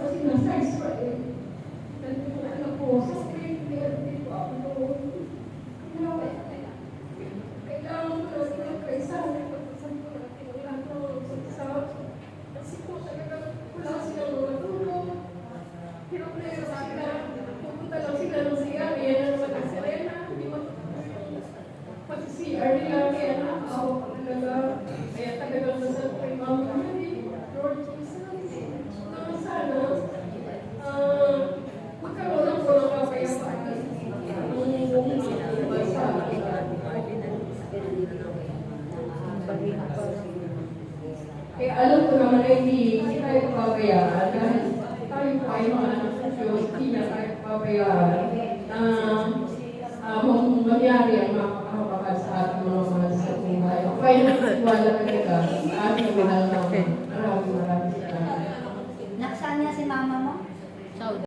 kasi nasa Israel. Ano po, sa spring dito ako doon. Kailangan ko lang kaisahan ko natin ang lahat ng sa kasi po talagang wala silang matulog. Hirap na yun sila. Pupunta lang sila ng CR. Yan ang naman ang sirena. Hindi matulog. Pati CR nila. Kaya nakakawa ko talaga. Kaya talagang nasal ko yung mga kami. Lord Jesus. Sana magkaroon lang po ng kapayapaan. Kaya alam ko naman na hindi tayo pabayaan dahil tayo po ay mga anak sa Diyos, hindi na tayo pabayaan na mangyari ang mapakapakal sa ating mga mahal sa buhay. Ako ay nakatiwala talaga sa ating mahal na